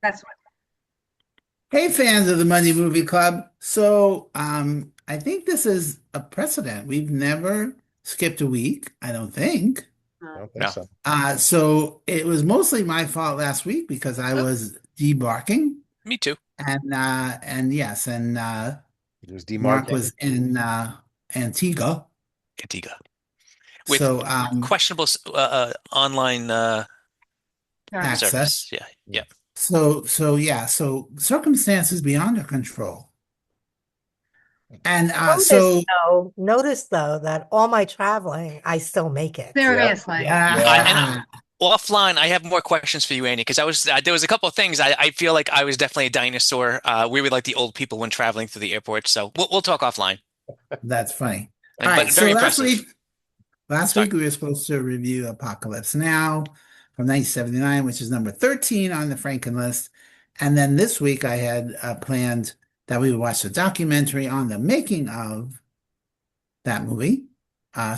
That's what. Hey, fans of the Monday Movie Club. I think this is a precedent. We've never skipped a week, I don't think. I don't think No. so. So it was mostly my fault last week because I Oh, was debarking, me too. and yes, and It was Mark demarcating. was in Antigua. Antigua. With So questionable online Service. access. service. Yeah. Yeah. Yeah. So circumstances beyond our control. And Notice though that all my traveling, I still make it. Seriously. And yeah. offline, I have more questions for you, Andy, because there was a couple of things I feel like I was definitely a dinosaur. We were like the old people when traveling through the airport. So we'll talk offline. That's funny. All right, But so very last impressive. week Last Sorry. week we were supposed to review Apocalypse Now from 1979, which is number 13 on the Franken list. And then this week I had planned that we would watch a documentary on the making of that movie.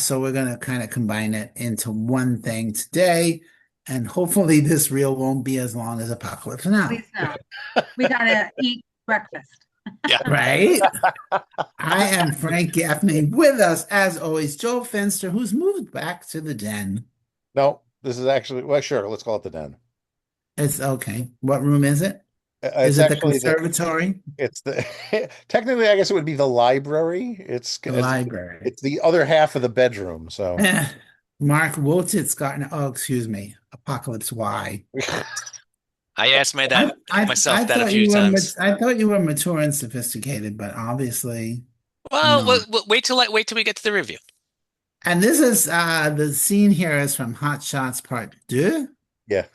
So we're going to kind of combine it into one thing today. And hopefully this reel won't be as long as Apocalypse Now. Please no. We gotta eat breakfast. Yeah. Right? I am Frank Gaffney. With us, as always, Joe Fenster, who's moved back to the den. No, this is actually, well, sure, let's call it the den. It's okay. What room is it? Is It's it the actually conservatory? it's the, technically, I guess it would be the library. The library. It's the other half of the bedroom. So, Mark Wotsitz oh, excuse me. Apocalypse Y. I asked myself I that a thought few you were times. I thought you were mature and sophisticated, but obviously Well, not. wait till we get to the review. And this is the scene here is from Hot Shots Part 2. yeah.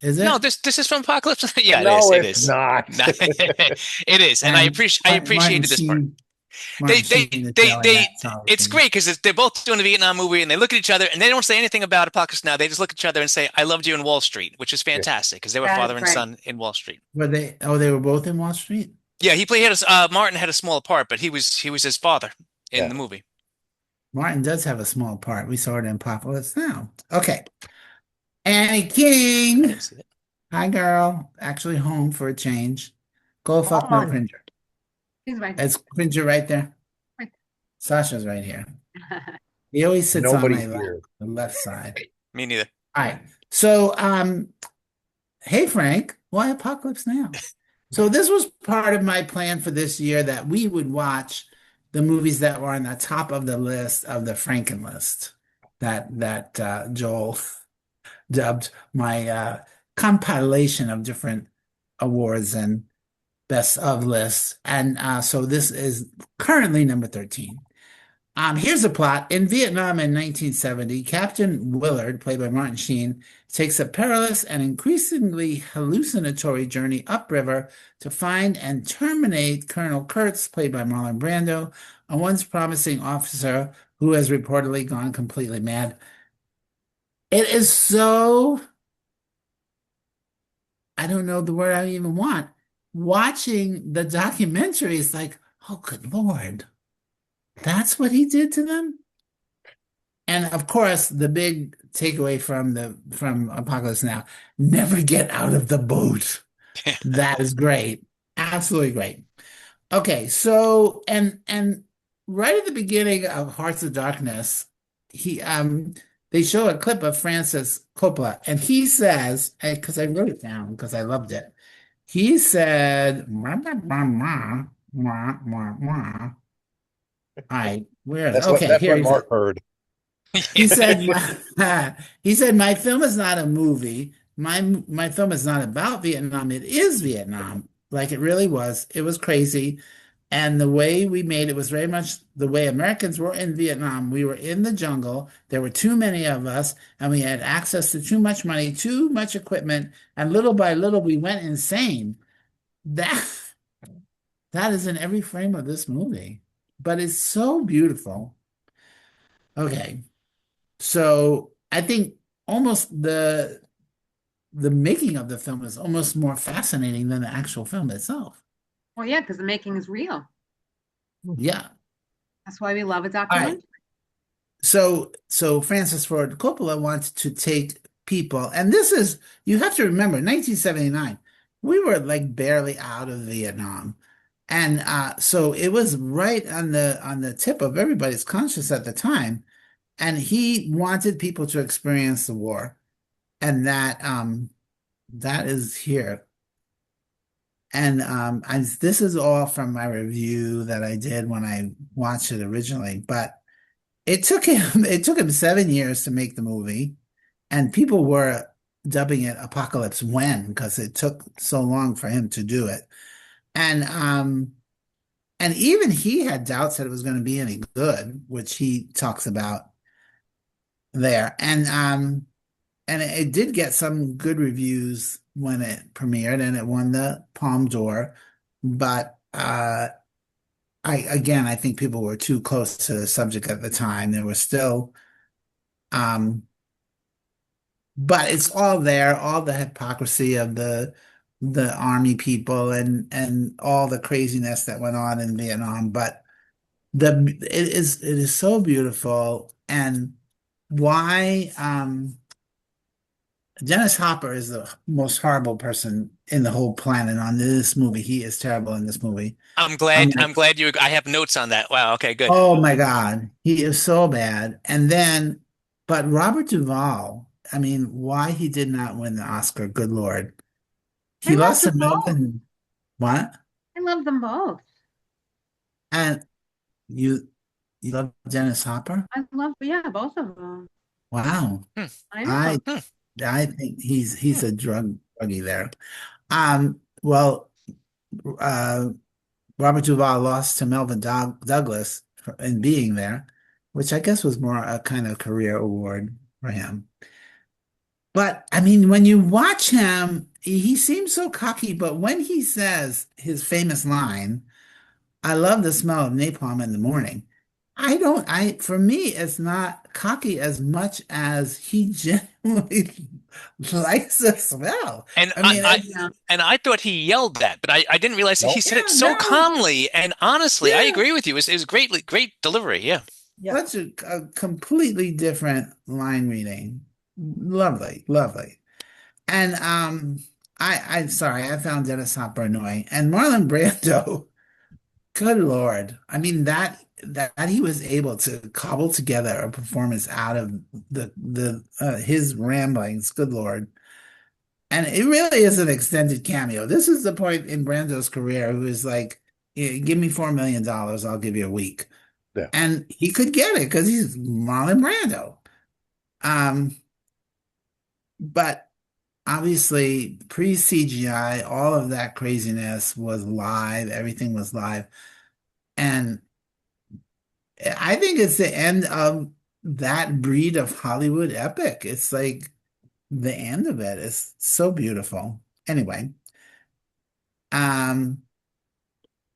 Is No, it? this is from Apocalypse. Yeah, it is. No, It it's is. not. No, it is, and And I Martin appreciated this part. Sheen, Martin Sheen is yelling They. at Charlie It's Sheen. great because they're both doing a Vietnam movie, and they look at each other, and they don't say anything about Apocalypse Now. They just look at each other and say, "I loved you in Wall Street," which is Yeah. fantastic because they were That is father and great. son in Wall Street. Were they they were both in Wall Street? Yeah, he had Martin had a small part, but he was his father in Yeah. the movie. Martin does have a small part. We saw it in Apocalypse Now. Okay. Annie King. See it. Hi, girl. Actually home for a change. Go fuck no On. Cringer. He's right. Is Cringer right there? Right. Sasha's right here. He always sits on Nobody my here. the left side. Me neither. All right. So, hey, Frank, why Apocalypse Now? So this was part of my plan for this year that we would watch the movies that were on the top of the list of the Franken list that Joel dubbed my compilation of different awards and best of lists. And so this is currently number 13. Here's the plot. In Vietnam in 1970, Captain Willard, played by Martin Sheen, takes a perilous and increasingly hallucinatory journey upriver to find and terminate Colonel Kurtz, played by Marlon Brando, a once promising officer who has reportedly gone completely mad. It is so, I don't know the word I even want. Watching the documentary is like, oh, good Lord. That's what he did to them? And of course, the big takeaway from Apocalypse Now, never get out of the boat. That is great. Absolutely great. Okay, so and right at the beginning of Hearts of Darkness, he they show a clip of Francis Coppola, and he says, because I wrote it down because I loved it. He said, "Mwah, mwah, mwah, mwah, mwah, mwah." All right, where is okay, That's here what he said. Mark heard. He said, he said, my film is not a movie. My film is not about Vietnam. It is Vietnam. Like it really was. It was crazy. And the way we made it was very much the way Americans were in Vietnam. We were in the jungle. There were too many of us, and we had access to too much money, too much equipment, and little by little we went insane. That that is in every frame of this movie. But it's so beautiful. Okay. So I think almost the making of the film is almost more fascinating than the actual film itself. Well, yeah, because the making is real. Yeah. That's why we love a All right. documentary. So Francis Ford Coppola wants to take people, and this is you have to remember 1979. we were like barely out of Vietnam. And so it was right on the tip of everybody's conscience at the time. And he wanted people to experience the war. And that is here. And this is all from my review that I did when I watched it originally. But it took him 7 years to make the movie, and people were dubbing it Apocalypse When because it took so long for him to do it. And even he had doubts that it was going to be any good, which he talks about there. And it did get some good reviews when it premiered, and it won the Palme d'Or. But I think people were too close to the subject at the time. There was still, um, but it's all there, all the hypocrisy of the army people and all the craziness that went on in Vietnam. But it is so beautiful, and why Dennis Hopper is the most horrible person in the whole planet on this movie. He is terrible in this movie. I'm like, I'm glad I have notes on that. Wow. Okay, good. oh my God, he is so bad. And then, but Robert Duvall, I mean, why he did not win the Oscar, good Lord. I He love lost to them both. Melvin. What? I love them both. And you you love Dennis Hopper? I love, yeah, both of them. Wow. Hmm. I I know. Hmm. I think he's a druggie there. Well, uh Robert Duvall lost to Melvin Douglas in being there, which I guess was more a kind of career award for him. But I mean, when you watch him, he seems so cocky, but when he says his famous line, I love the smell of napalm in the morning. For me, it's not cocky as much as he genuinely likes the smell. And I mean, Yeah. I thought he yelled that, but I didn't realize that he Nope. said it yeah, so no, calmly. And honestly, I yeah, agree with you. It was great delivery. Yeah. Yeah. such a completely different line reading. Lovely, lovely. And I'm sorry, I found Dennis Hopper annoying. And Marlon Brando, good Lord. I mean that he was able to cobble together a performance out of the his ramblings, good Lord. And it really is an extended cameo. This is the point in Brando's career who is like, give me $4 million, I'll give you a week. Yeah. And he could get it because he's Marlon Brando. Um, but obviously pre-CGI, all of that craziness was live, everything was live. And I think it's the end of that breed of Hollywood epic. It's like the end of it. It's so beautiful. Anyway, um,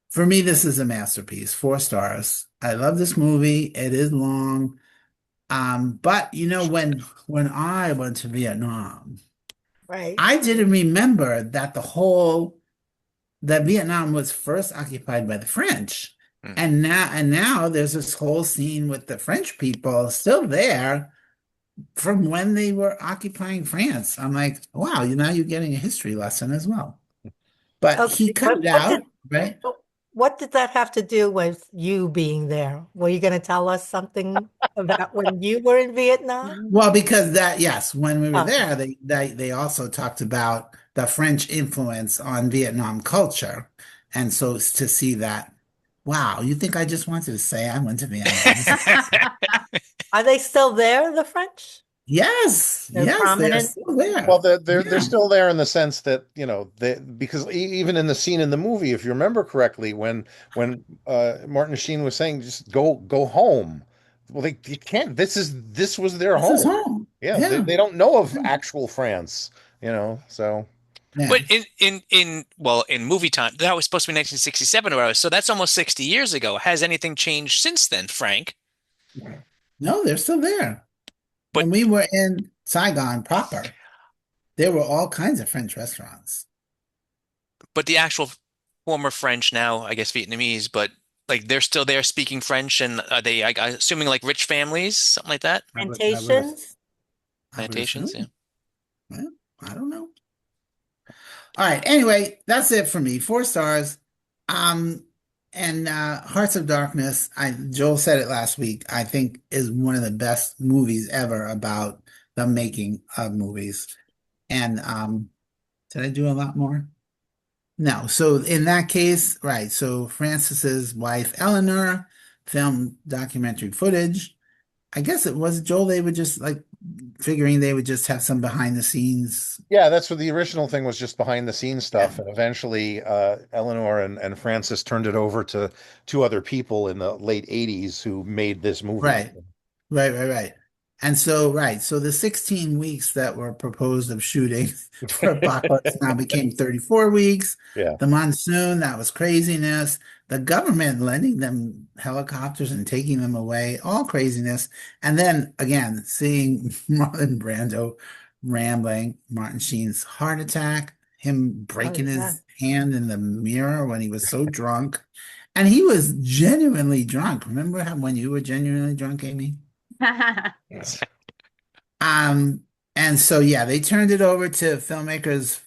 for me, this is a masterpiece, 4 stars. I love this movie. It is long. But you know, when I went to Vietnam, Right. I didn't remember that that Vietnam was first occupied by the French. Hmm. And now there's this whole scene with the French people still there from when they were occupying France. I'm like, wow, now you're getting a history lesson as well. But he Okay, cut it out, right? what did that have to do with you being there? Were you going to tell us something about when you were in Vietnam? Well, because yes, when we were Oh, there, they also talked about the French influence on Vietnam culture. And so to see that, wow, you think I just wanted to say I went to Vietnam? are they still there, the French? Yes, They're yes, they are prominent. still there. Well, they're Yeah. still there in the sense that, because even in the scene in the movie, if you remember correctly, when Martin Sheen was saying just go home. Well, they you can't. This was their This is home. home. Yeah, Yeah. they don't know of actual France, so Yeah. But in movie time, that was supposed to be 1967 or whatever, so that's almost 60 years ago. Has anything changed since then, Frank? No, they're still there. But When we were in Saigon proper, there were all kinds of French restaurants. the actual former French, now I guess Vietnamese, but like they're still there speaking French, and are they assuming like rich families, something like that? Plantations? I would Plantations, yeah. assume. Well, I don't know. All right. Anyway, that's it for me. 4 stars. Um, and Hearts of Darkness, Joel said it last week, I think is one of the best movies ever about the making of movies. And did I do a lot more? No. So in that case, right. So Francis's wife, Eleanor, filmed documentary footage. I guess it was Joel. They would just like figuring they would just have some behind the scenes. Yeah, that's what the original thing was, just behind the scenes Yeah. stuff. And eventually, Eleanor and Francis turned it over to two other people in the late 80s who made this movie. Right. Right. And so, right. So the 16 weeks that were proposed of shooting for Apocalypse Now became 34 weeks. Yeah. The monsoon, that was craziness. The government lending them helicopters and taking them away, all craziness. And then again, seeing Marlon Brando rambling, Martin Sheen's heart attack, him Oh, breaking yeah. his hand in the mirror when he was so drunk. And he was genuinely drunk. Remember how when you were genuinely drunk, Amy? Um, and so yeah, they turned it over to filmmakers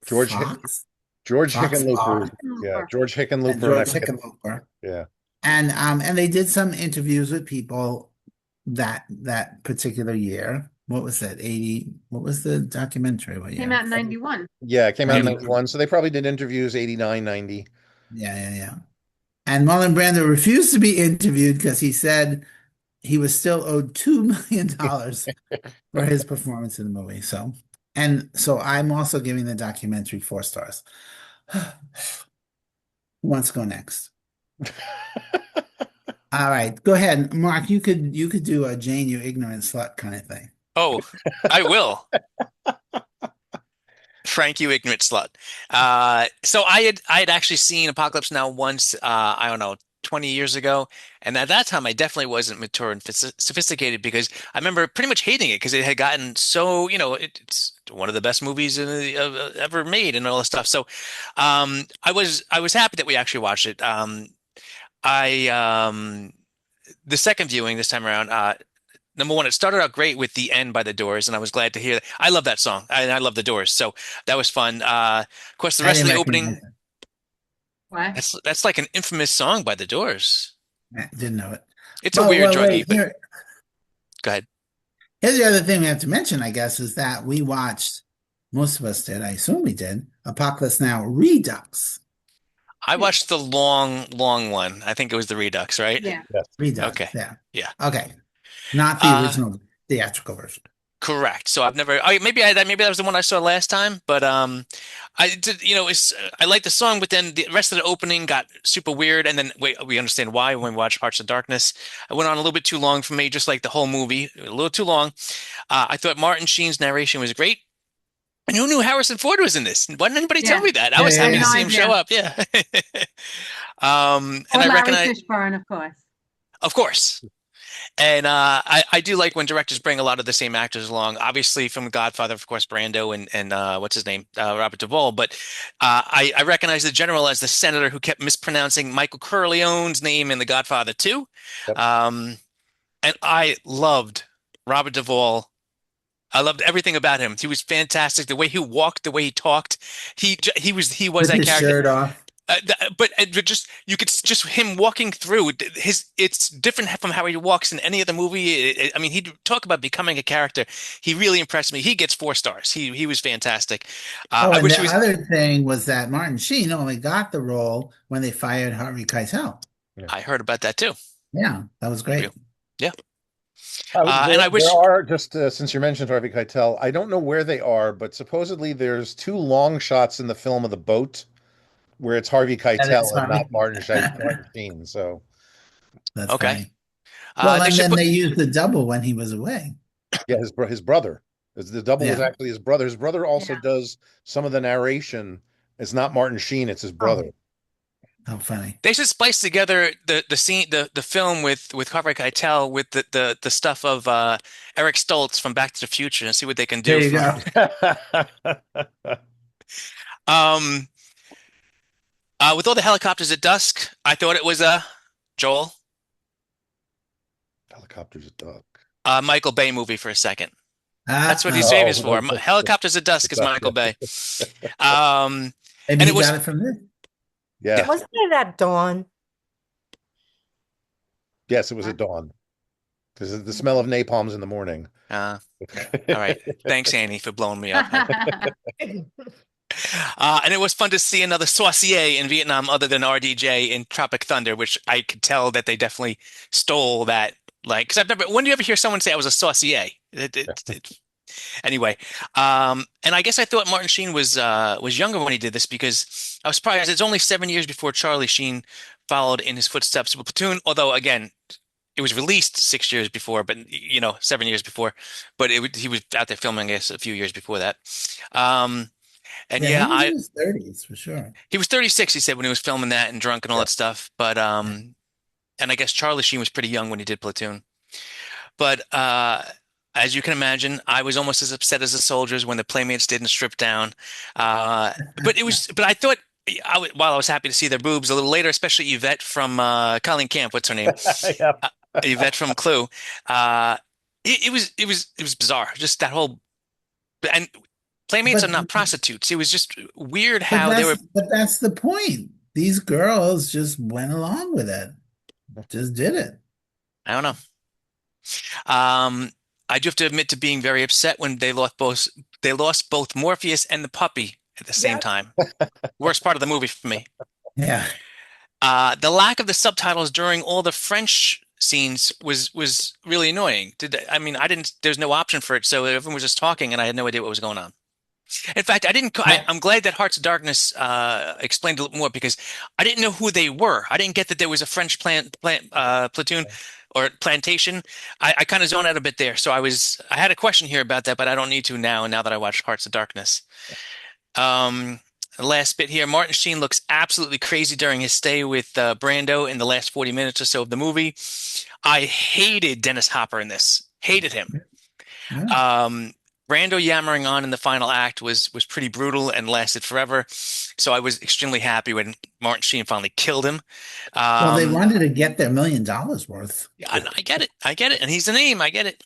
George Fox, George Fox Hickenlooper. R, Yeah, George and Hickenlooper and I George forget. Hickenlooper. Yeah. And they did some interviews with people that particular year. What was that? 80, what was the documentary? What Came year? out in 91. Yeah, it came out in 90. 91. So they probably did interviews 89, 90. Yeah. And Marlon Brando refused to be interviewed because he said he was still owed $2 million for his performance in the movie. So I'm also giving the documentary 4 stars. Who wants to go next? All right, go ahead, Mark. You could do a Jane, you ignorant slut kind of thing. Oh, I will. Frank, you ignorant slut. So I had actually seen Apocalypse Now once, I don't know, 20 years ago. And at that time, I definitely wasn't mature and sophisticated because I remember pretty much hating it because it had gotten so, it's one of the best movies ever made and all this stuff. So I was happy that we actually watched it. I The second viewing this time around, number one, it started out great with "The End" by The Doors, and I was glad to hear that. I love that song, and I love The Doors, so that was fun. Of course, the I rest of didn't the recognize opening, it. What? that's like an infamous song by The Doors. Didn't know it. It's a Well, weird well, druggy, wait. but go ahead. Here's the other thing we have to mention, I guess, is that we watched. Most of us did. I assume we did. Apocalypse Now Redux. I watched the long, long one. I think it was the Redux, right? Yeah. Yes. Redux. Okay, Yeah. yeah. Okay. Not the Uh, original theatrical version. Correct. So I've never. Maybe that was the one I saw last time. But I did. I liked the song, but then the rest of the opening got super weird. And then we understand why when we watch Hearts of Darkness. It went on a little bit too long for me, just like the whole movie, a little too long. I thought Martin Sheen's narration was great. And who knew Harrison Ford was in this? Why didn't anybody tell Yeah. me that? I Yeah, was yeah, I had happy to no yeah. see him show idea. up. Yeah. And Or I Larry recognize, Fishburne, of course. of course. And I do like when directors bring a lot of the same actors along. Obviously, from Godfather, of course, Brando and what's his name, Robert Duvall. But I recognize the general as the senator who kept mispronouncing Michael Corleone's name in The Godfather too. Yep. And I loved Robert Duvall. I loved everything about him. He was fantastic. The way he walked, the way he talked. He was With that his character. shirt off. But just you could just him walking through it's different from how he walks in any other movie. I mean, he'd talk about becoming a character. He really impressed me. He gets 4 stars. He was fantastic. Oh, I and wish the he was. other thing was that Martin Sheen only got the role when they fired Harvey Keitel. Yeah. I heard about that too. Yeah, that was great. Real. Yeah. There, And I there wish. are just since you mentioned Harvey Keitel, I don't know where they are, but supposedly there's two long shots in the film of the boat where it's Harvey That is Keitel and not funny. Martin Sheen. So That's Okay. funny. Well, They and should then put. they used the double when he was away. yeah, his brother. The double was Yeah. actually his brother. His brother also Yeah. does some of the narration. It's not Martin Sheen, it's his Oh, brother. how funny. They should splice together the scene the film with Harvey Keitel with the stuff of Eric Stoltz from Back to the Future and see what they can There do you from. go. Um, with all the helicopters at dusk, I thought it was a Joel, Helicopters at dusk. Michael Bay movie for a second. That's what he's famous Oh, for. Helicopters at Dusk is Michael Bay. Um, maybe and it he got was it from this. yeah. Wasn't it at dawn? Yes, it was at dawn. Because the smell of napalm's in the morning. uh, all right. Thanks, Annie, for blowing me up. And it was fun to see another saucier in Vietnam other than RDJ in Tropic Thunder, which I could tell that they definitely stole that. Like, because I've never, when do you ever hear someone say I was a saucier? Anyway, and I guess I thought Martin Sheen was younger when he did this because I was surprised. It's only 7 years before Charlie Sheen followed in his footsteps with Platoon. Although again, it was released 6 years before, but 7 years before. But he was out there filming, I guess, a few years before that. Um, and Yeah, he yeah, was in his 30s for sure. he was 36. He said when he was filming that and drunk and all Yeah. that stuff. But and I guess Charlie Sheen was pretty young when he did Platoon. But as you can imagine, I was almost as upset as the soldiers when the Playmates didn't strip down. But I thought, while I was happy to see their boobs a little later, especially Yvette from Colleen Camp, what's her name? Yeah. Yvette from Clue. Uh, it was bizarre. Just that whole and Playmates are But not prostitutes. It was just weird but how they that's were. but that's the point. These girls just went along with it. Just did it. I don't know. Um, I do have to admit to being very upset when they lost both Morpheus and the puppy at the same Yeah. time. Worst part of the movie for me. Yeah. The lack of the subtitles during all the French scenes was really annoying. I mean, I didn't. There's no option for it, so everyone was just talking, and I had no idea what was going on. In fact, I didn't. Well, I'm glad that Hearts of Darkness explained a little more because I didn't know who they were. I didn't get that there was a French platoon or plantation. I kind of zoned out a bit there, so I had a question here about that, but I don't need to now. Now that I watched Hearts of Darkness. Um, Last bit here. Martin Sheen looks absolutely crazy during his stay with Brando in the last 40 minutes or so of the movie. I hated Dennis Hopper in this. Hated him. yeah. Um, Brando yammering on in the final act was pretty brutal and lasted forever. So I was extremely happy when Martin Sheen finally killed him. Well, they Um, wanted to get their $1 million worth. I get it. I get it. And he's the name. I get it.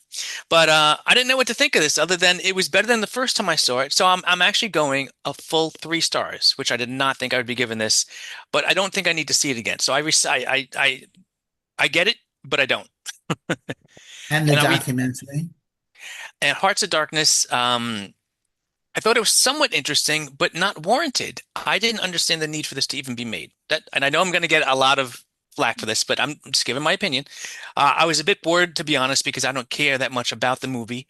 But I didn't know what to think of this other than it was better than the first time I saw it. So I'm actually going a full 3 stars, which I did not think I would be given this, but I don't think I need to see it again. So I get it, but I don't. And the And I re documentary. and Hearts of Darkness, I thought it was somewhat interesting, but not warranted. I didn't understand the need for this to even be made. And I know I'm going to get a lot of flack for this, but I'm just giving my opinion. I was a bit bored, to be honest, because I don't care that much about the movie.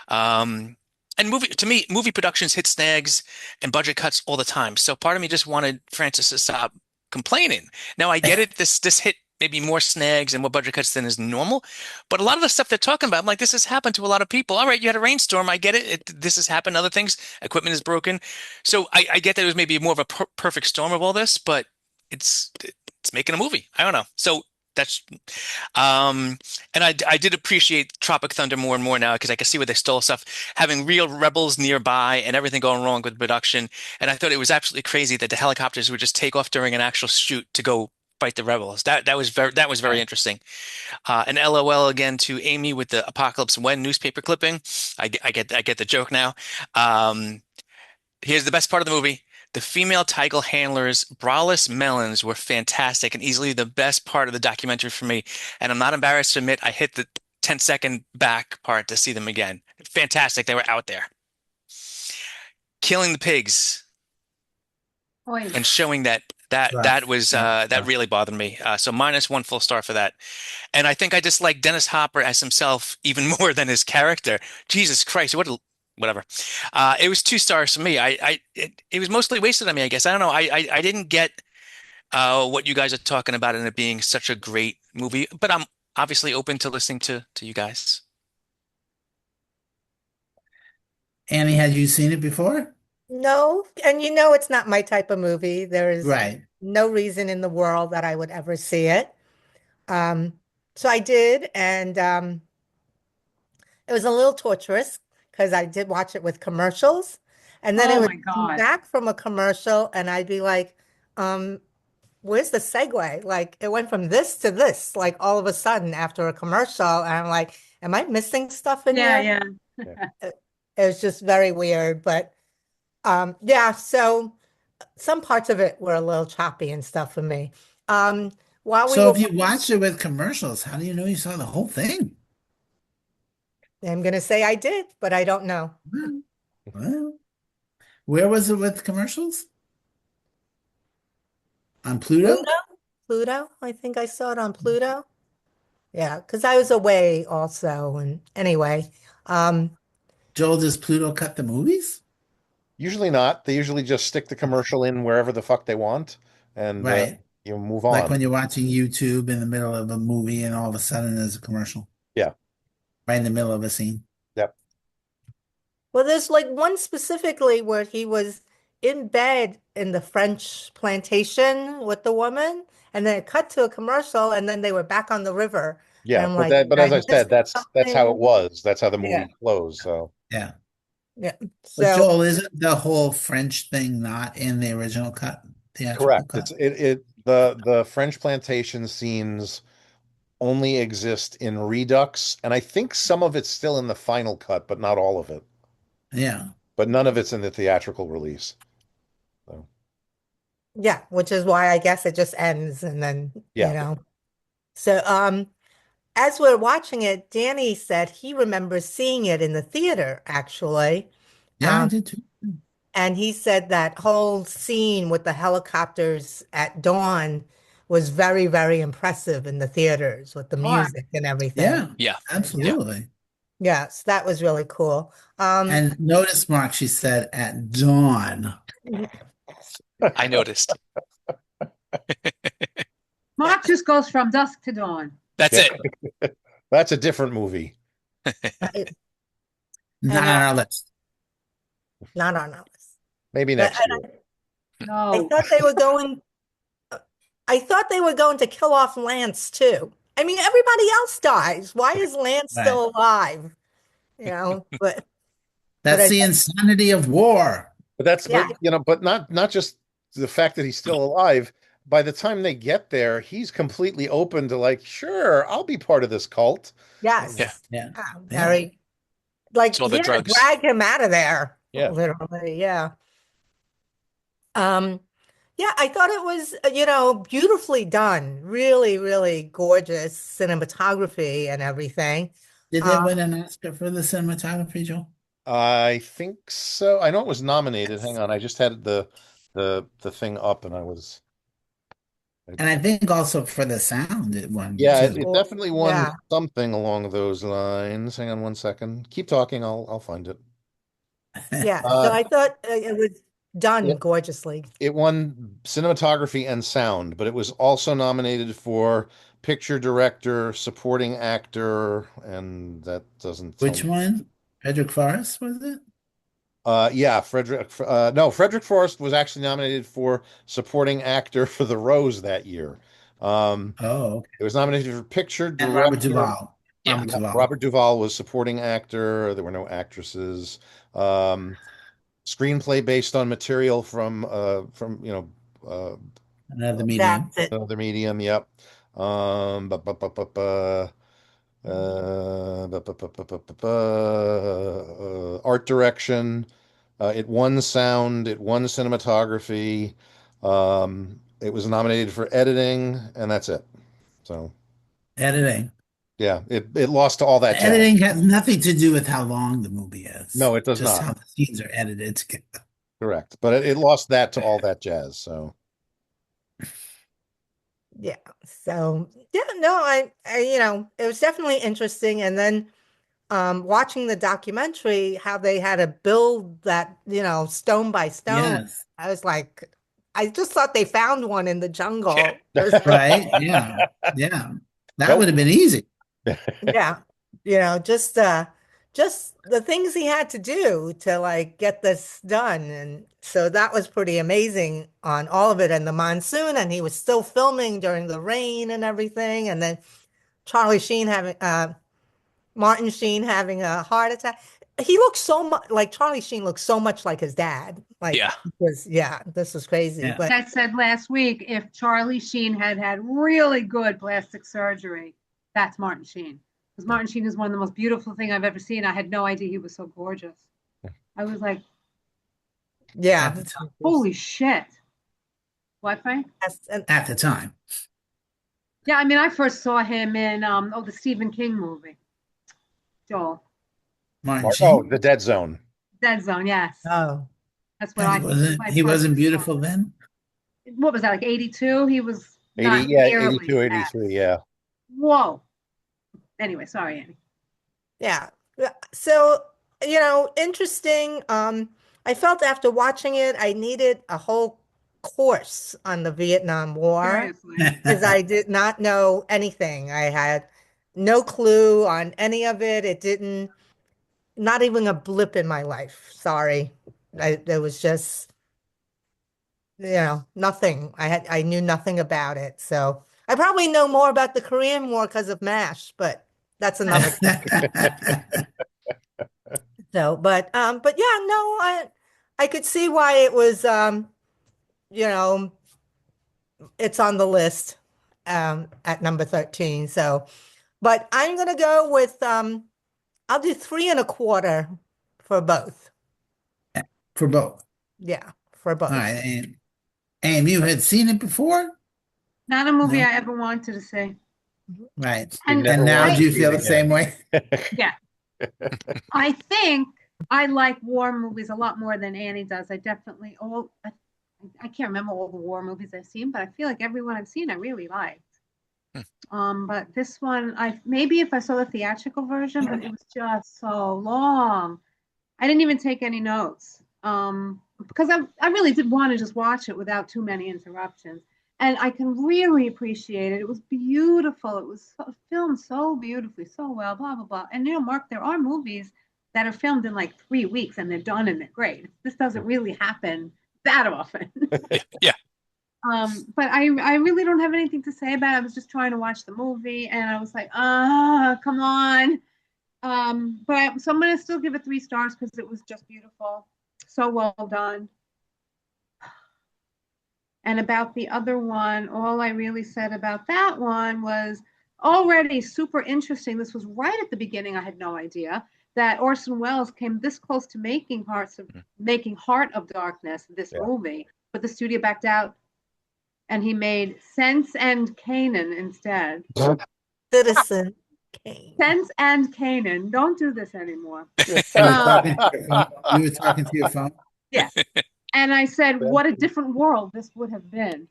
And to me, movie productions hit snags and budget cuts all the time. So part of me just wanted Francis to stop complaining. Now I get it. This hit maybe more snags and more budget cuts than is normal. But a lot of the stuff they're talking about, I'm like, this has happened to a lot of people. All right, you had a rainstorm. I get it. This has happened. Other things, equipment is broken. So I get that it was maybe more of a perfect storm of all this, but it's making a movie. I don't know. So that's and I did appreciate Tropic Thunder more and more now because I can see where they stole stuff, having real rebels nearby and everything going wrong with production. And I thought it was absolutely crazy that the helicopters would just take off during an actual shoot to go fight the rebels. That was very interesting. And LOL again to Amy with the Apocalypse When newspaper clipping. I get the joke now. Um, Here's the best part of the movie. The female tiger handlers, braless melons, were fantastic and easily the best part of the documentary for me. And I'm not embarrassed to admit I hit the 10-second back part to see them again. Fantastic. They were out there. Killing the pigs Oi. and showing that Rough. was Yeah. that really bothered me. So minus 1 full star for that. And I think I just like Dennis Hopper as himself even more than his character. Jesus Christ, whatever. It was 2 stars for me. It was mostly wasted on me, I guess. I don't know. I didn't get what you guys are talking about in it being such a great movie, but I'm obviously open to listening to you guys. Annie, had you seen it before? No, and it's not my type of movie. There is Right. no reason in the world that I would ever see it. Um, so I did, and it was a little torturous because I did watch it with commercials, and then it Oh would my come God. back from a commercial, and I'd be like, where's the segue? Like it went from this to this, like all of a sudden after a commercial, and I'm like, am I missing stuff in Yeah, here? yeah. It was just very weird, but yeah, so some parts of it were a little choppy and stuff for me. Um, while we So were, if you watched it with commercials, how do you know you saw the whole thing? I'm gonna say I did, but I don't know. Well, well, where was it with commercials? On Pluto? Pluto? Pluto? I think I saw it on Pluto. Yeah, because I was away also. And anyway, um, Joel, does Pluto cut the movies? Usually not. They usually just stick the commercial in wherever the fuck they want, and Right. you move Like on. when you're watching YouTube in the middle of a movie and all of a sudden there's a commercial Yeah. right in the middle of a scene. Yep. well, there's like one specifically where he was in bed in the French plantation with the woman, and then it cut to a commercial, and then they were back on the river. And Yeah, I'm but like, that, but I as I said, missed that's how it something. was. That's how the Yeah, movie flows. So Yeah. yeah. But So Joel, isn't the whole French thing not in the original cut, theatrical correct. cut? The French plantation scenes only exist in Redux, and I think some of it's still in the final cut, but not all of it. Yeah. But none of it's in the theatrical release. So yeah, which is why I guess it just ends and then, yeah. So as we're watching it, Danny said he remembers seeing it in the theater, actually. Yeah, I Um, did too. and he said that whole scene with the helicopters at dawn was very, very impressive in the theaters with the Or music and everything. Yeah, Yeah. Yeah. Yeah. absolutely. Yes, that was really cool. Um, And notice, Mark, she said at dawn. I noticed. yeah, Mark just goes from dusk to dawn. That's Yeah. it. That's a different movie. Not and on our list. not on us. Maybe But next year. I No. thought they were going. I thought they were going to kill off Lance too. I mean, everybody else dies. Why is Lance Right. still alive? But That's I the insanity of war. But that's yeah, but not just the fact that he's still alive. By the time they get there, he's completely open to like, sure, I'll be part of this cult. Yeah. yes, Yeah. yeah, Yeah. very like It's all he the had to drugs. drag him out of there, Yeah. literally. Yeah. Um, yeah, I thought it was, beautifully done. Really, really gorgeous cinematography and everything. Did they Uh, win an Oscar for the cinematography, Joel? I think so. I know it was nominated. Hang on, I just had the thing up and And I think also for the sound it won yeah, it, too. it definitely won yeah, something along those lines. Hang on one second. Keep talking. I'll find it. yeah. So Uh, I thought it was done it, gorgeously. it won cinematography and sound, but it was also nominated for picture director, supporting actor, and that doesn't tell Which me. one? Frederick Forrest, was it? Yeah, Frederick Forrest was actually nominated for supporting actor for The Rose that year. Oh, okay. It was nominated for picture And Robert director. Duvall. Yeah. Robert Yeah, Duvall. Robert Duvall was supporting actor. There were no actresses. Um, Screenplay based on material from Another medium. That's it. another medium. Yep. Bu- bu- bu- bu- bu- art direction. It won sound. It won cinematography. It was nominated for editing, and that's it. So Editing. yeah, it lost to all that jazz. Editing has nothing to do with how long the movie is, No, it does just not. how the scenes are edited together. Correct, but it lost that to all that jazz. So Yeah. So yeah, no, it was definitely interesting. And then watching the documentary, how they had to build that, stone by stone. Yes. I was like, I just thought they found one in the Yeah. jungle. It was like, Right? Yeah. Yeah. That would nope. have been easy. yeah, just the things he had to do to like get this done. And so that was pretty amazing on all of it and the monsoon, and he was still filming during the rain and everything. And then Charlie Sheen having Martin Sheen having a heart attack. He looks so much like Charlie Sheen looks so much like his dad. Like, Yeah. yeah, this was crazy. Yeah. But I said last week, if Charlie Sheen had had really good plastic surgery, that's Martin Sheen. Because Martin Sheen is one of the most beautiful thing I've ever seen. I had no idea he was so gorgeous. I was like, Yeah. At the time. holy shit. What, Frank? Yes, and At the time. Yeah, I mean, I first saw him in the Stephen King movie. Joel. Martin Oh, Sheen. The Dead Zone. Dead Zone, yes. oh, That's what And I my he first wasn't saw. beautiful then? What was that, like 82? He was 80, not yeah, nearly 82, 83, yeah. Whoa. Anyway, sorry, Annie. yeah. So, interesting. I felt after watching it, I needed a whole course on the Vietnam War Seriously. because I did not know anything. I had no clue on any of it. It didn't, not even a blip in my life. Sorry. There was just, nothing. I knew nothing about it. So I probably know more about the Korean War because of MASH, but that's another. So, but yeah, no, I could see why it was, you know, it's on the list, at number 13. So, but I'm gonna go with, I'll do 3.25 for both. For both. Yeah, for All both. right. And you had seen it before? Not a movie No. I ever wanted to see. Right. You And never And now want do you to see feel it the same again. way? yeah, I think I like war movies a lot more than Annie does. I can't remember all the war movies I've seen, but I feel like every one I've seen I really liked. But this one, maybe if I saw the theatrical version, but it was just so long. I didn't even take any notes. Because I really did want to just watch it without too many interruptions. And I can really appreciate it. It was beautiful. It was filmed so beautifully, so well, blah, blah, blah. And, Mark, there are movies that are filmed in like 3 weeks and they're done and they're great. This doesn't really happen that often. Yeah. But I really don't have anything to say about it. I was just trying to watch the movie and I was like, come on. So I'm going to still give it 3 stars because it was just beautiful. So well done. And about the other one, all I really said about that one was already super interesting. This was right at the beginning. I had no idea that Orson Welles came this close to making Heart of Darkness, this movie, but the studio backed out and he made Sense and Canaan instead. Citizen Kane. Sense and Canaan. Don't do this anymore. You were talking to your phone? Yeah. And I said, what a different world this would have been.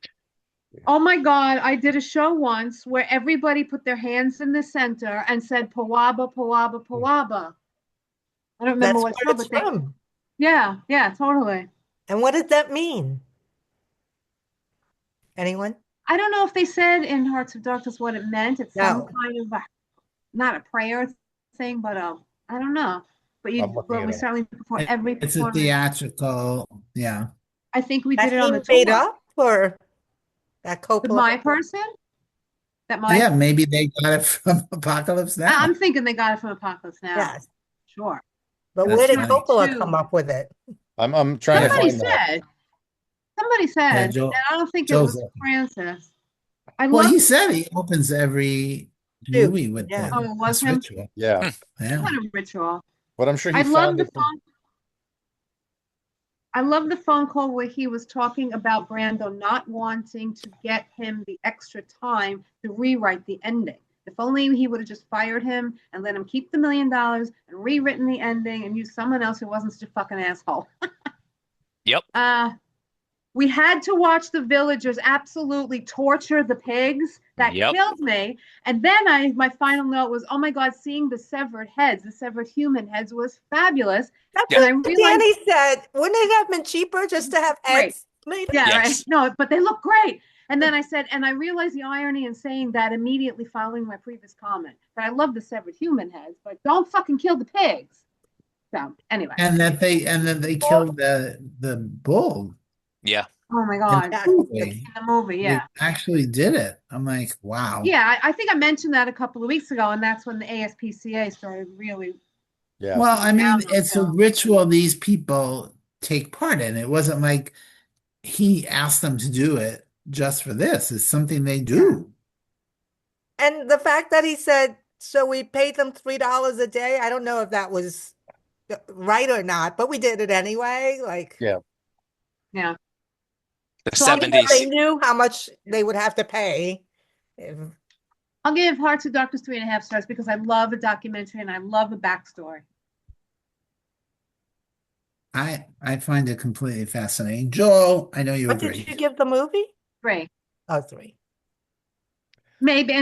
Oh my God, I did a show once where everybody put their hands in the center and said, Pawaba, Pawaba, Pawaba. I don't remember That's what where show, it's but from. yeah, totally. And what does that mean? Anyone? I don't know if they said in Hearts of Darkness what it meant. It's some No. kind of not a prayer thing, but I don't know. But we certainly before every It's a performance. theatrical, yeah. I think we That did it on he the made tour. up, or that Coppola? My person? Yeah, maybe they got it from Apocalypse Now. I'm thinking they got it from Apocalypse Now. Yes. Sure. But That's where did funny. Coppola come up with it? I'm trying to Somebody find that. said, Joel- and I don't think Joel's it was looking. Francis. Well, he said he opens every movie with Yeah. Oh, it was this him? ritual. Yeah, Yeah. What a ritual. but I'm sure he I love found the it. phone. I love the phone call where he was talking about Brando not wanting to get him the extra time to rewrite the ending. If only he would have just fired him and let him keep the $1 million and rewritten the ending and used someone else who wasn't such a fucking asshole. Yep. We had to watch the villagers absolutely torture the pigs. That killed me. And then my final note was, oh my God, seeing the severed human heads was fabulous. That's And what I realized, Danny said. Wouldn't it have been cheaper just to have Right. heads made? yeah, Yes. right. No, but they look great. And then I said, and I realized the irony in saying that immediately following my previous comment, that I love the severed human heads, but don't fucking kill the pigs. So anyway. And then they killed the bull Yeah. Oh my in God. the In movie. the movie, yeah. They actually did it. I'm like, wow. Yeah, I think I mentioned that a couple of weeks ago, and that's when the ASPCA started really. Yeah. Well, I mean, Yeah. it's a ritual these people take part in. It wasn't like he asked them to do it just for this. It's something they do. And the fact that he said So we paid them $3 a day. I don't know if that was right or not, but we did it anyway. Like, Yeah. Yeah. The So I'll give it, they 70s. knew how much they would have to pay. If- I'll give Hearts of Darkness 3.5 stars because I love a documentary and I love a backstory. I find it completely fascinating. Joel, I know you What did agree. you give the movie? Great. Oh, 3. Maybe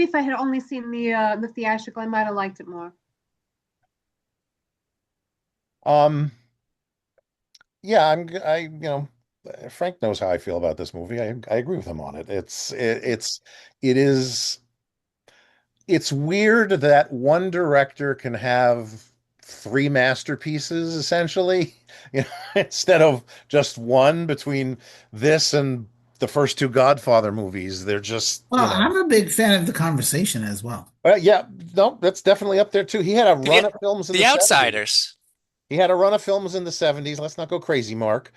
if I had only seen the theatrical, I might have liked it more. Um, yeah, Frank knows how I feel about this movie. I agree with him on it. It is it's weird that one director can have three masterpieces essentially, you know, instead of just one between this and the first two Godfather movies. They're just, Well, I'm a big fan of The Conversation as well. well, yeah, no, that's definitely up there too. He had a The, run of films in the the 70s. Outsiders. He had a run of films in the 70s. Let's not go crazy, Mark.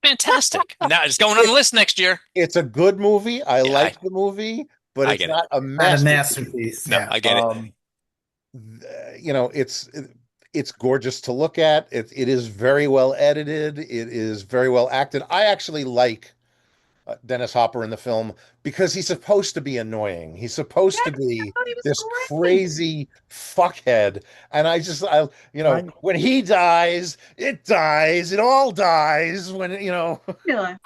Fantastic. Now it's going on the It, list next year. it's a good movie. I Yeah, like the movie, but I it's get it. not a Not a masterpiece. masterpiece. No, Yeah. I get it. You know, it's gorgeous to look at. It is very well edited. It is very well acted. I actually like Dennis Hopper in the film because he's supposed to be annoying. He's supposed to Yes, I be thought he was this great. crazy fuckhead. And when he dies, it dies. It all dies Yeah.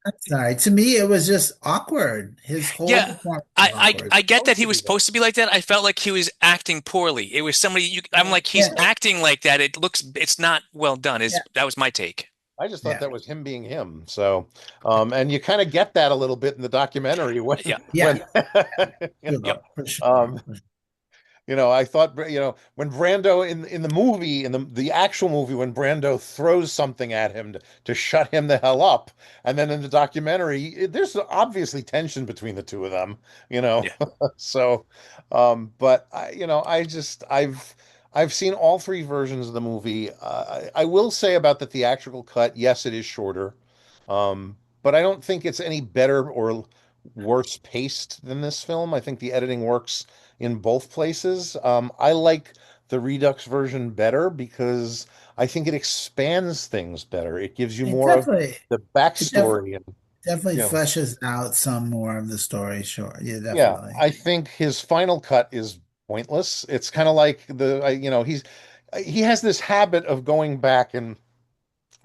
I'm sorry. To me, it was just awkward. His whole Yeah, performance was awkward. I get that supposed he to was be that. supposed to be like that. I felt like he was acting poorly. It was somebody I'm like, he's Yeah, acting like that. It's not well done. yeah, That was my take. I just thought yeah, that was him being him. So, and you kind of get that a little bit in the documentary Yeah. yeah. when Yep. For sure. um, I thought, when Brando in the movie, in the actual movie, when Brando throws something at him to shut him the hell up, and then in the documentary, there's obviously tension between the two of them, you know. Yeah. So, but I've seen all three versions of the movie. I will say about the theatrical cut, yes, it is shorter, but I don't think it's any better or worse paced than this film. I think the editing works in both places. I like the Redux version better because I think it expands things better. It gives you It more of definitely, the it def backstory and definitely you know, fleshes out some more of the story. Sure. Yeah, yeah. definitely. I think his final cut is pointless. It's kind of like he has this habit of going back and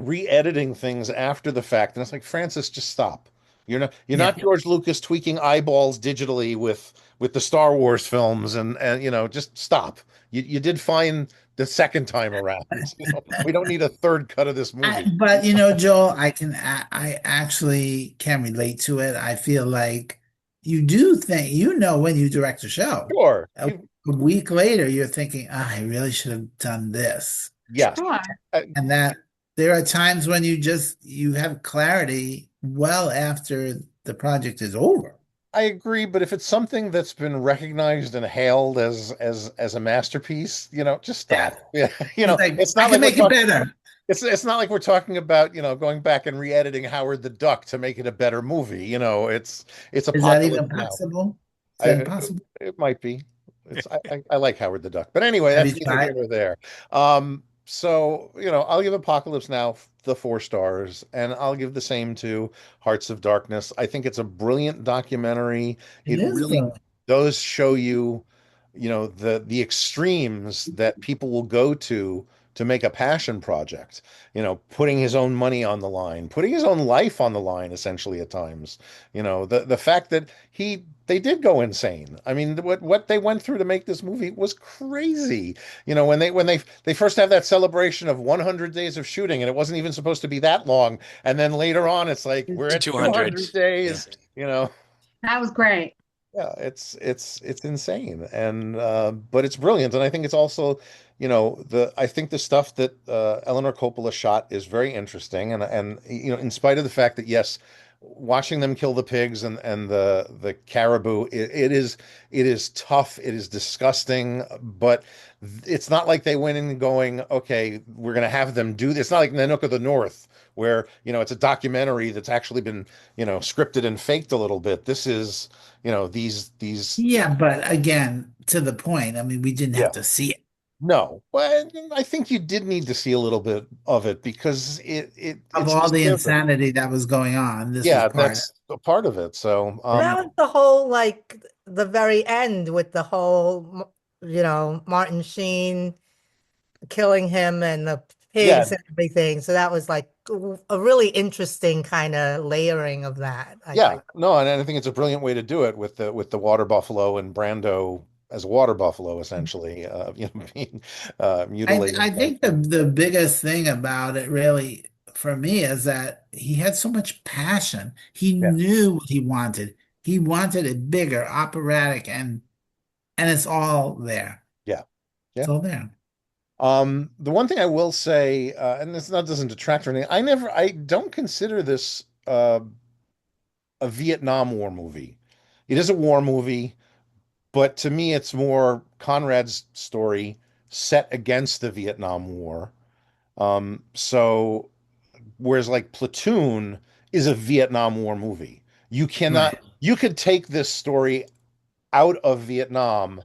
re-editing things after the fact, and it's like, Francis, just stop. You're Yeah. not George Lucas tweaking eyeballs digitally with the Star Wars films, and just stop. You did fine the second time around. We don't need a third cut of this movie. But Joel, I actually can relate to it. I feel like you do think, when you direct a show, Sure. a week later, you're thinking, "Ah, I really should have done this." Yes. Sure. And that there are times when you have clarity well after the project is over. I agree, but if it's something that's been recognized and hailed as a masterpiece, just Yeah. stop. Yeah, It's like, it's I not can like we're make it talking. better. It's not like we're talking about, going back and re-editing Howard the Duck to make it a better movie. It's Is that even apocalypse now. possible? Is that I impossible? it might be. I like Howard the Duck, but anyway, Have that's you neither tried? here nor there. So I'll give Apocalypse Now the 4 stars, and I'll give the same to Hearts of Darkness. I think it's a brilliant documentary. It It is really brilliant. does show you, the extremes that people will go to make a passion project. Putting his own money on the line, putting his own life on the line, essentially at times. The fact that they did go insane. I mean, what they went through to make this movie was crazy. When they first have that celebration of 100 days of shooting, and it wasn't even supposed to be that long, and then later on, it's like we're at 200. 200 Yeah. days. You know. That was great. Yeah, it's insane, and but it's brilliant, and I think it's also, I think the stuff that Eleanor Coppola shot is very interesting, and in spite of the fact that, yes, watching them kill the pigs and the caribou, it is tough, it is disgusting, but it's not like they went in going, okay, we're gonna have them do this. It's not like Nanook of the North where, it's a documentary that's actually been, scripted and faked a little bit. This is, these Yeah, but again, to the point, I mean, we didn't have yeah. to see it No, well, I think you did need to see a little bit of it because of it's all the disturbing. insanity that was going on. This was Yeah, part. that's a part of it. So, That was the whole like the very end with the whole, Martin Sheen killing him and the yeah, pigs and everything. So that was like a really interesting kind of layering of that, I yeah, think. no, and I think it's a brilliant way to do it with the water buffalo and Brando as a water buffalo, essentially, being mutilated. I think the biggest thing about it really for me is that he had so much passion. He Yeah, knew what he wanted. He wanted it bigger, operatic, and it's all there. yeah, It's yeah. all there. The one thing I will say, and this not doesn't detract or anything, I don't consider this a Vietnam War movie. It is a war movie, but to me, it's more Conrad's story set against the Vietnam War. So whereas like Platoon is a Vietnam War movie. Right. You could take this story out of Vietnam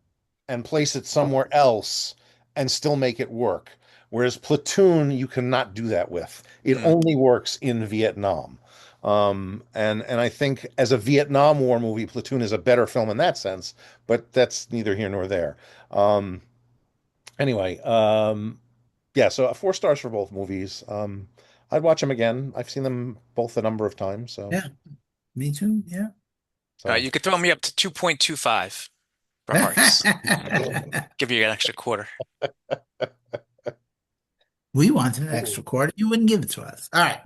and place it somewhere else and still make it work. Whereas Platoon, you cannot do that with. It Mm. only works in Vietnam. And I think as a Vietnam War movie, Platoon is a better film in that sense, but that's neither here nor there. Um, anyway, yeah, so 4 stars for both movies. I'd watch them again. I've seen them both a number of times, so Yeah, me too. Yeah. so You could throw me up to 2.25 for hearts. Give you an extra quarter. We wanted an extra quarter. You wouldn't give it to us. All right.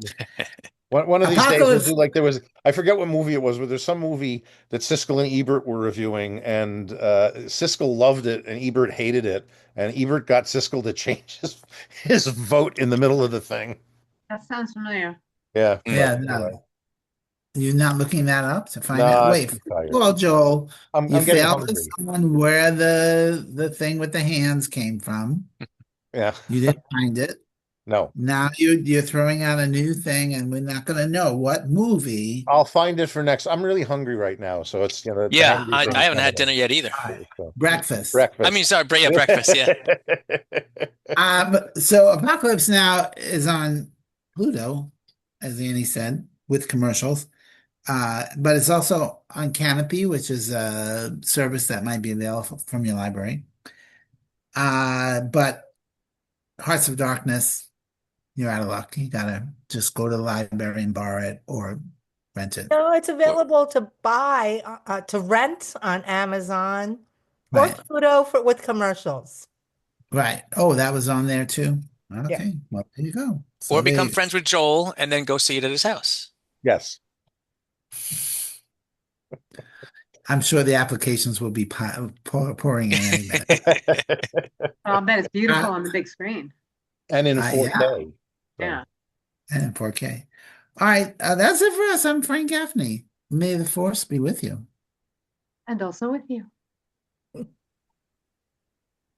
one of these days we'll Apocalypse. do like there was I forget what movie it was, but there's some movie that Siskel and Ebert were reviewing, and Siskel loved it and Ebert hated it, and Ebert got Siskel to change his vote in the middle of the thing. That sounds familiar. Yeah, Mm. but Yeah, anyway, no. You're not looking that up to find out. nah, Wait, too first tired. of all, Joel, you I'm getting failed to hungry. someone where the thing with the hands came from. Yeah, You didn't find it. no, Now you're throwing out a new thing, and we're not going to know what movie. I'll find it for next. I'm really hungry right now, so it's the Yeah, hangry I thing's haven't had coming dinner yet either. All right, so. breakfast. I mean, Breakfast. sorry, yeah, breakfast. Yeah. So Apocalypse Now is on Pluto, as Annie said, with commercials. But it's also on Canopy, which is a service that might be available from your library. But Hearts of Darkness, you're out of luck. You gotta just go to the library and borrow it or rent it. No, it's available to buy, to rent on Amazon or Right, Pluto with commercials. right. Oh, that was on there too. Yeah. Okay, well, there you go. Or So become they, friends with Joel and then go see it at his house. Yes. I'm sure the applications will be pouring in any minute. I'll bet it's beautiful Uh, on the big screen. And in yeah, 4K. So. Yeah. and in 4K. All right, that's it for us. I'm Frank Gaffney. May the force be with you. And also with you.